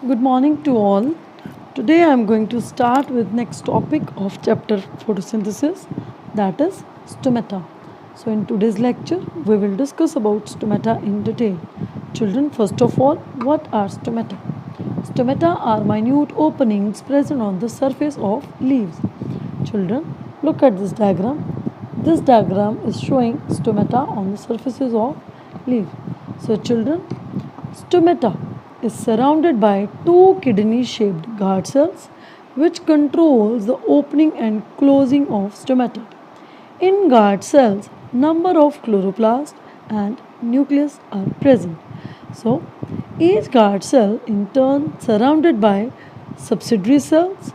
Good morning to all. Today I am going to start with next topic of chapter photosynthesis, that is stomata. So in today's lecture we will discuss about stomata in detail. Children, first of all, what are stomata? Stomata are minute openings present on the surface of leaves. Children, look at this diagram. This diagram is showing stomata on the surfaces of leaves. So children, stomata is surrounded by two kidney-shaped guard cells which controls the opening and closing of stomata. In guard cells, number of chloroplasts and nucleus are present. So, each guard cell in turn surrounded by subsidiary cells.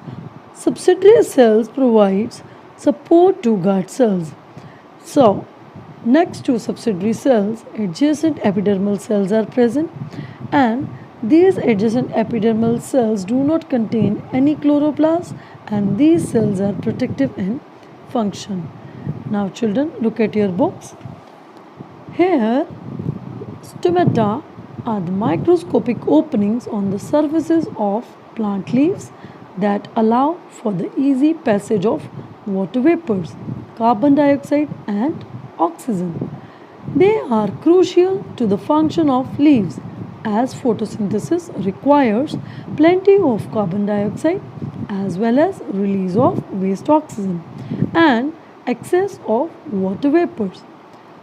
Subsidiary cells provides support to guard cells. So, next to subsidiary cells, adjacent epidermal cells are present, and these adjacent epidermal cells do not contain any chloroplasts, and these cells are protective in function. Now children, look at your books. Here, stomata are the microscopic openings on the surfaces of plant leaves that allow for the easy passage of water vapors, carbon dioxide and oxygen. They are crucial to the function of leaves as photosynthesis requires plenty of carbon dioxide as well as release of waste oxygen and excess of water vapors.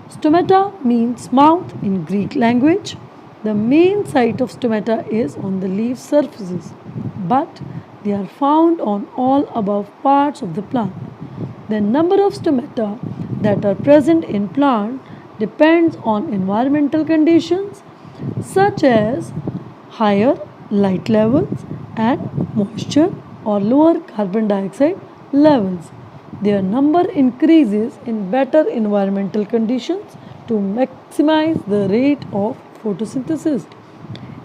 Stomata means mouth in Greek language. The main site of stomata is on the leaf surfaces, but they are found on all above parts of the plant. The number of stomata that are present in plant depends on environmental conditions such as higher light levels and moisture or lower carbon dioxide levels. Their number increases in better environmental conditions to maximize the rate of photosynthesis.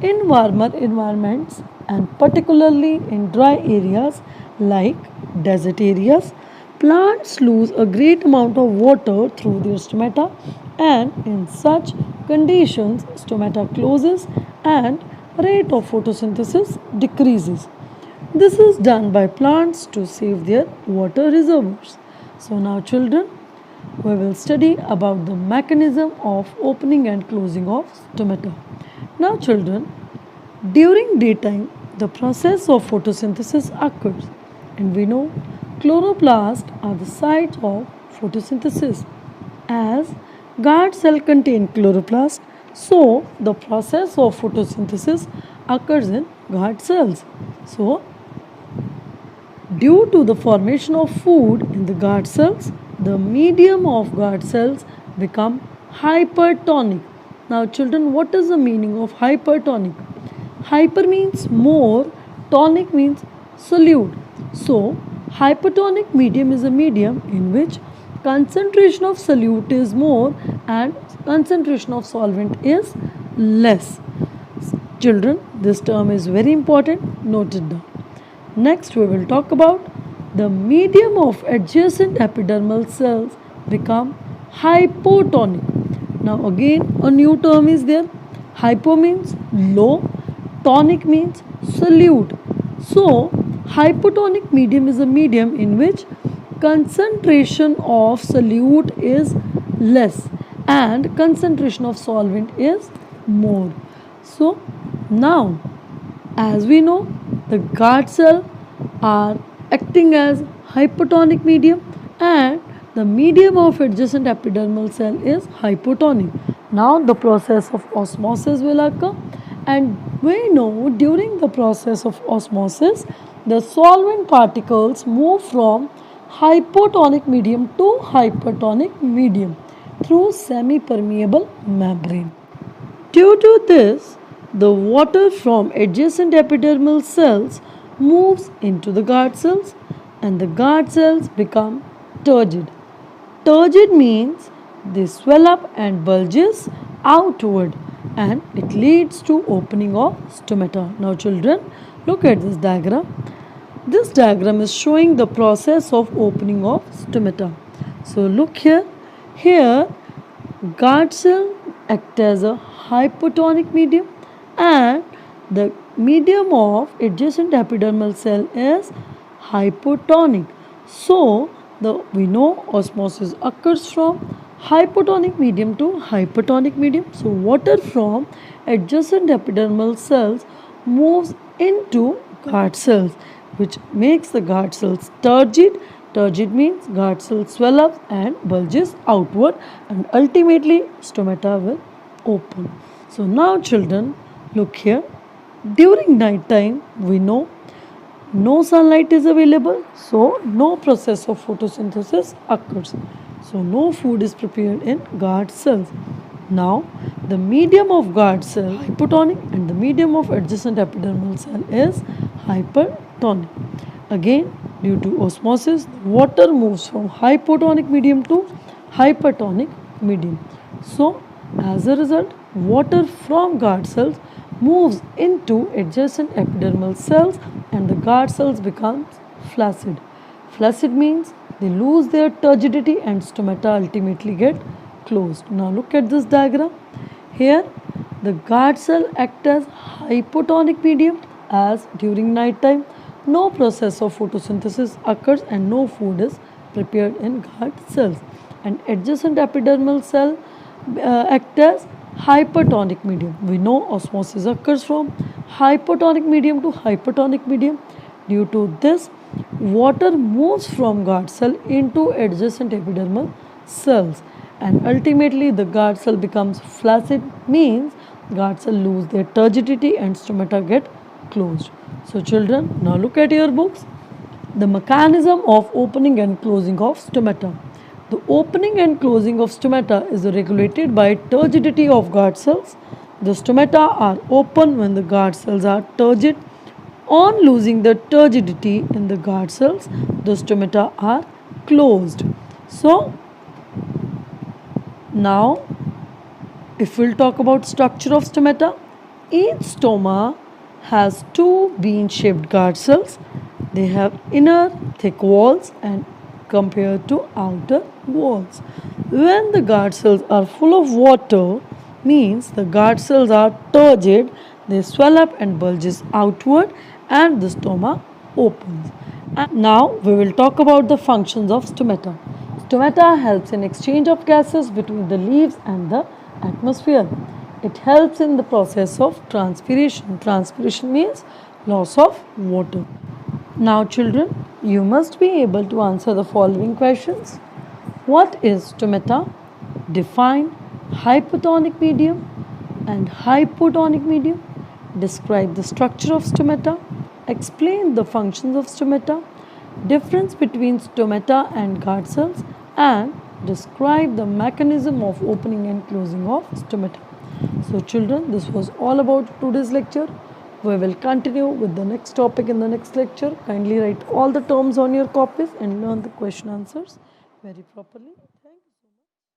In warmer environments and particularly in dry areas like desert areas, plants lose a great amount of water through their stomata, and in such conditions stomata closes and rate of photosynthesis decreases. This is done by plants to save their water reservoirs. So now children, we will study about the mechanism of opening and closing of stomata. Now children, during daytime the process of photosynthesis occurs, and we know chloroplasts are the sites of photosynthesis. As guard cell contain chloroplast, so the process of photosynthesis occurs in guard cells. So due to the formation of food in the guard cells, the medium of guard cells become hypertonic. Now children, what is the meaning of hypertonic? Hyper means more, tonic means solute. So hypertonic medium is a medium in which concentration of solute is more and concentration of solvent is less. Children, this term is very important, note it down. Next we will talk about the medium of adjacent epidermal cells become hypotonic. Now again a new term is there. Hypo means low, tonic means solute. So hypotonic medium is a medium in which concentration of solute is less and concentration of solvent is more. So now, as we know, the guard cell are acting as hypotonic medium and the medium of adjacent epidermal cell is hypotonic. Now the process of osmosis will occur, and we know during the process of osmosis the solvent particles move from hypotonic medium to hypertonic medium through semi-permeable membrane. Due to this, the water from adjacent epidermal cells moves into the guard cells and the guard cells become turgid. Turgid means they swell up and bulges outward, and it leads to opening of stomata. Now children, look at this diagram. This diagram is showing the process of opening of stomata. So look here. Here guard cell act as a hypotonic medium and The medium of adjacent epidermal cell is hypotonic. So, we know osmosis occurs from hypotonic medium to hypertonic medium. So, water from adjacent epidermal cells moves into guard cells, which makes the guard cells turgid. Turgid means guard cells swell up and bulges outward, and ultimately stomata will open. So now children, look here. During night time, we know no sunlight is available, so no process of photosynthesis occurs. So no food is prepared in guard cells. Now the medium of guard cell hypotonic and the medium of adjacent epidermal cell is hypertonic. Again, due to osmosis, water moves from hypotonic medium to hypertonic medium. So as a result, water from guard cells moves into adjacent epidermal cells and the guard cells becomes flaccid. Flaccid means they lose their turgidity and stomata ultimately get closed. Now look at this diagram. Here the guard cell act as hypotonic medium, as during night time no process of photosynthesis occurs and no food is prepared in guard cells, and adjacent epidermal cell act as hypertonic medium. We know osmosis occurs from hypotonic medium to hypertonic medium. Due to this, water moves from guard cell into adjacent epidermal cells, and ultimately the guard cell becomes flaccid, means guard cell lose their turgidity and stomata get closed. So children, now look at your books. The mechanism of opening and closing of stomata. The opening and closing of stomata is regulated by turgidity of guard cells. The stomata are open when the guard cells are turgid. On losing the turgidity in the guard cells, the stomata are closed. So, now if we'll talk about structure of stomata, each stoma has two bean-shaped guard cells. They have inner thick walls and compared to outer walls. When the guard cells are full of water, means the guard cells are turgid, they swell up and bulges outward and the stoma opens. And now we will talk about the functions of stomata. Stomata helps in exchange of gases between the leaves and the atmosphere. It helps in the process of transpiration. Transpiration means loss of water. Now children, you must be able to answer the following questions. What is stomata? Define hypotonic medium and hypotonic medium. Describe the structure of stomata. Explain the functions of stomata. Difference between stomata and guard cells, and describe the mechanism of opening and closing of stomata. So children, this was all about today's lecture. We will continue with the next topic in the next lecture. Kindly write all the terms on your copies and learn the question answers very properly.